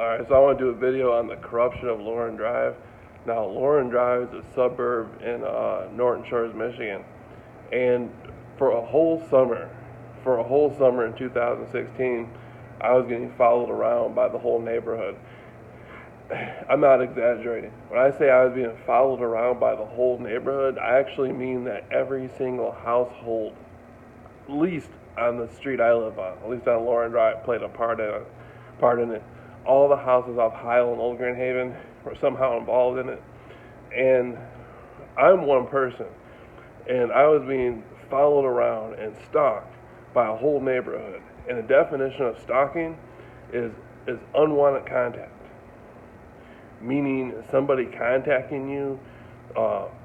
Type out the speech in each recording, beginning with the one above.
Alright, so I want to do a video on the corruption of Lauren Drive. Now, Lauren Drive is a suburb in Norton Shores, Michigan. And for a whole summer in 2016, I was getting followed around by the whole neighborhood. I'm not exaggerating. When I say I was being followed around by the whole neighborhood, I actually mean that every single household, at least on the street I live on, at least on Lauren Drive, played a part in it. All the houses off Heil and Old Grand Haven were somehow involved in it. And I'm one person, and I was being followed around and stalked by a whole neighborhood. And the definition of stalking is unwanted contact, meaning somebody contacting you,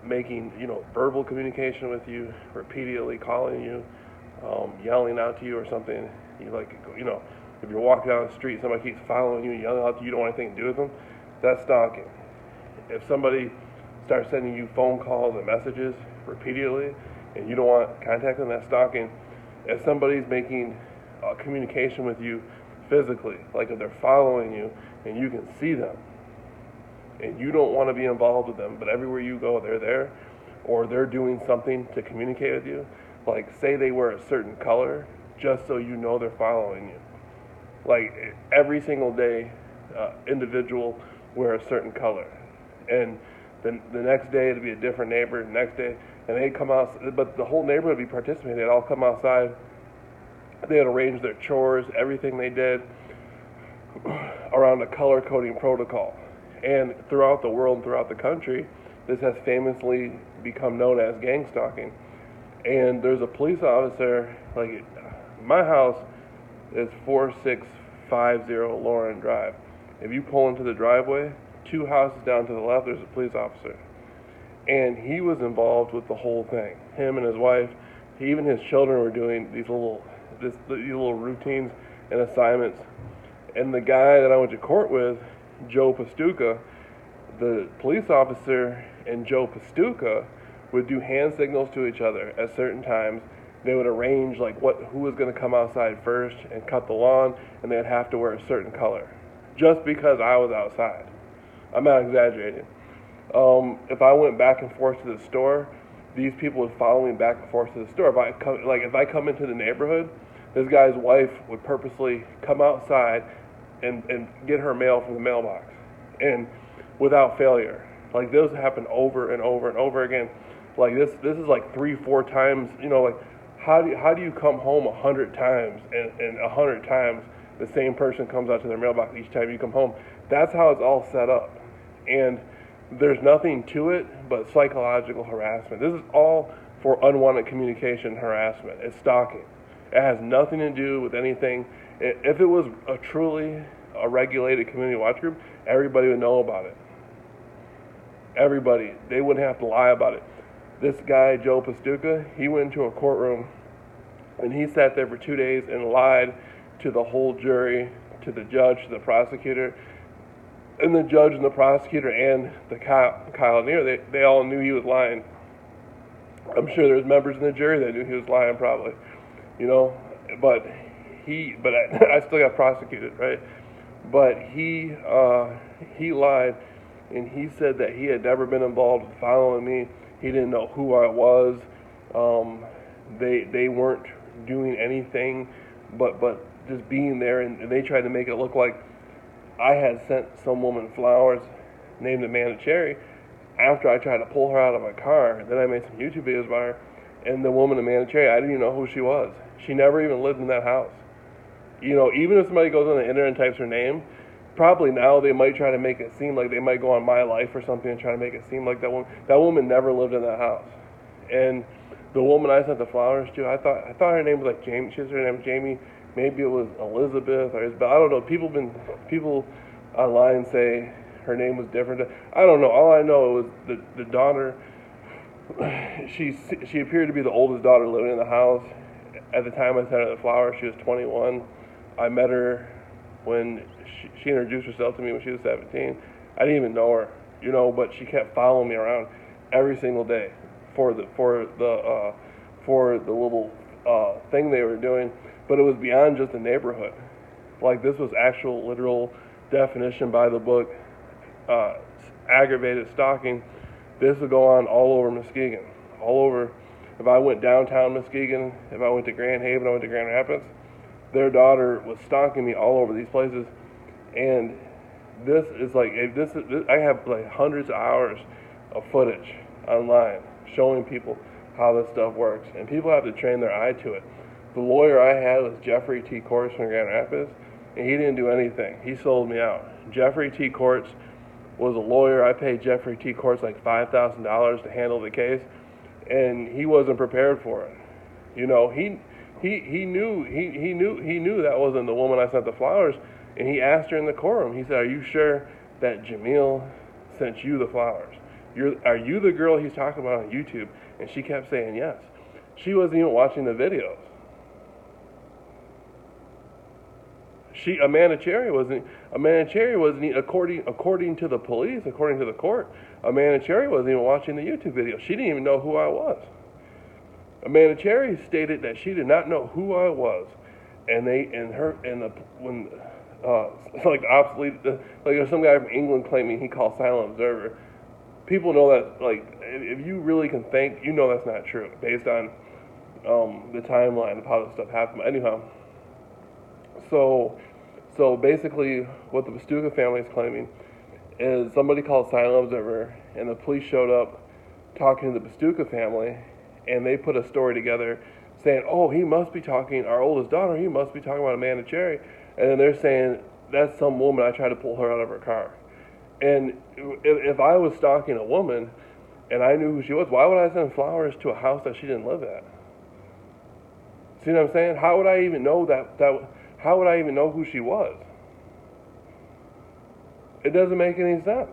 making verbal communication with you, repeatedly calling you, yelling out to you or something. If you're walking down the street, somebody keeps following you, yelling out to you, you don't want anything to do with them, that's stalking. If somebody starts sending you phone calls and messages repeatedly and you don't want to contact them, that's stalking. If somebody's making communication with you physically, like if they're following you and you can see them and you don't want to be involved with them, but everywhere you go they're there, or they're doing something to communicate with you, like say they wear a certain color just so you know they're following you. Like every single day, individual wear a certain color, and then the next day it'd be a different neighbor. The next day, and they'd come out, but the whole neighborhood would be participating. They'd all come outside. They'd arrange their chores, everything they did around a color coding protocol. And throughout the world and throughout the country, this has famously become known as gang stalking. And there's a police officer, like my house is 4650 Lauren Drive. If you pull into the driveway, 2 houses down to the left, there's a police officer. And he was involved with the whole thing. Him and his wife, even his children were doing these little routines and assignments. And the guy that I went to court with, Joe Pastuca, the police officer and Joe Pastuca would do hand signals to each other at certain times. They would arrange who was going to come outside first and cut the lawn, and they'd have to wear a certain color, just because I was outside. I'm not exaggerating. If I went back and forth to the store, these people would follow me back and forth to the store. If I come into the neighborhood, this guy's wife would purposely come outside and get her mail from the mailbox, and without failure. Like this happened over and over and over again. Like this is like 3-4 times. How do you come home 100 times and 100 times the same person comes out to their mailbox each time you come home? That's how it's all set up. And there's nothing to it but psychological harassment. This is all for unwanted communication harassment. It's stalking. It has nothing to do with anything. If it was truly a regulated community watch group, everybody would know about it. Everybody. They wouldn't have to lie about it. This guy, Joe Pastuca, he went into a courtroom and he sat there for 2 days and lied to the whole jury, to the judge, to the prosecutor. And the judge and the prosecutor and the Kyle Neer, they all knew he was lying. I'm sure there's members in the jury that knew he was lying probably, but I still got prosecuted, right? But he lied, and he said that he had never been involved with following me. He didn't know who I was. They weren't doing anything but just being there, and they tried to make it look like I had sent some woman flowers named Amanda Cherry after I tried to pull her out of my car. And then I made some YouTube videos about her, and the woman Amanda Cherry, I didn't even know who she was. She never even lived in that house. Even if somebody goes on the internet and types her name, probably now they might try to make it seem like they might go on My Life or something and try to make it seem like that woman never lived in that house. And the woman I sent the flowers to, I thought her name was like Jamie. She said her name was Jamie. Maybe it was Elizabeth or Isabel. I don't know. People online say her name was different. I don't know. All I know was the daughter. She appeared to be the oldest daughter living in the house. At the time I sent her the flowers, she was 21. I met her when she introduced herself to me when she was 17. I didn't even know her, but she kept following me around every single day for the little thing they were doing. But it was beyond just the neighborhood. Like this was actual, literal definition by the book, uh, aggravated stalking, this would go on all over Muskegon. All over. If I went downtown Muskegon, if I went to Grand Haven, I went to Grand Rapids, their daughter was stalking me all over these places. And this is like, I have like hundreds of hours of footage online showing people how this stuff works. And people have to train their eye to it. The lawyer I had was Jeffrey T. Courts from Grand Rapids, and he didn't do anything. He sold me out. Jeffrey T. Courts was a lawyer. I paid Jeffrey T. Courts like $5,000 to handle the case, and he wasn't prepared for it. You know, he knew that wasn't the woman I sent the flowers, and he asked her in the courtroom. He said, "Are you sure that Jameel sent you the flowers? Are you the girl he's talking about on YouTube?" And she kept saying yes. She wasn't even watching the videos. Amanda Cherry wasn't according to the police, according to the court. Amanda Cherry wasn't even watching the YouTube video. She didn't even know who I was. Amanda Cherry stated that she did not know who I was, and like obsolete, like there's some guy from England claiming he called Silent Observer. People know that, like, if you really can think, you know that's not true based on the timeline of how this stuff happened. Anyhow, so basically, what the Pastuca family is claiming is somebody called Silent Observer, and the police showed up talking to the Pastuca family, and they put a story together saying, "Oh, he must be talking, our oldest daughter, he must be talking about Amanda Cherry," and then they're saying, "That's some woman, I tried to pull her out of her car." And if I was stalking a woman and I knew who she was, why would I send flowers to a house that she didn't live at? See what I'm saying? How would I even know how would I even know who she was? It doesn't make any sense.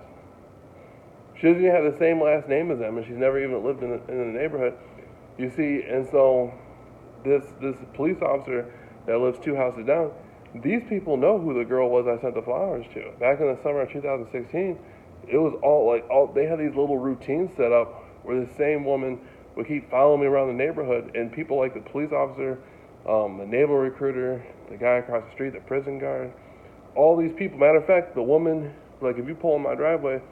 She doesn't even have the same last name as them, and she's never even lived in the neighborhood. You see, and so this police officer that lives 2 houses down, these people know who the girl was I sent the flowers to. Back in the summer of 2016, it was they had these little routines set up where the same woman would keep following me around the neighborhood, and people like the police officer, the naval recruiter, the guy across the street, the prison guard, all these people. Matter of fact, the woman, like if you pull in my driveway,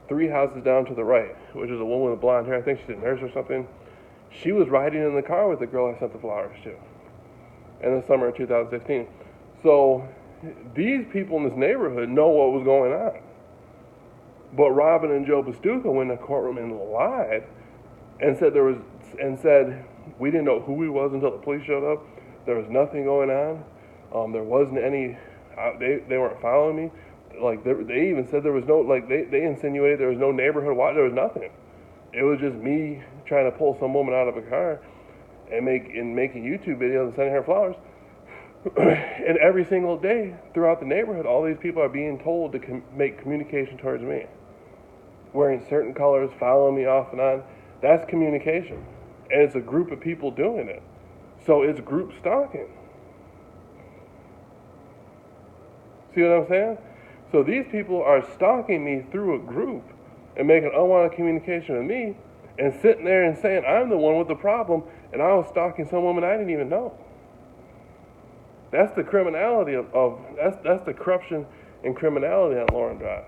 3 houses down to the right, which is a woman with blonde hair, I think she's a nurse or something, she was riding in the car with the girl I sent the flowers to in the summer of 2016. So these people in this neighborhood know what was going on. But Robin and Joe Pastuca went in the courtroom and lied and said we didn't know who he was until the police showed up. There was nothing going on. There wasn't any. They weren't following me. Like they even said there was no. Like they insinuated there was no neighborhood watch. There was nothing. It was just me trying to pull some woman out of a car and making YouTube videos and sending her flowers. And every single day throughout the neighborhood, all these people are being told to make communication towards me, wearing certain colors, following me off and on. That's communication, and it's a group of people doing it. So it's group stalking. See what I'm saying? So these people are stalking me through a group and making unwanted communication with me, and sitting there and saying I'm the one with the problem, and I was stalking some woman I didn't even know. That's the criminality that's the corruption and criminality on Lauren Drive.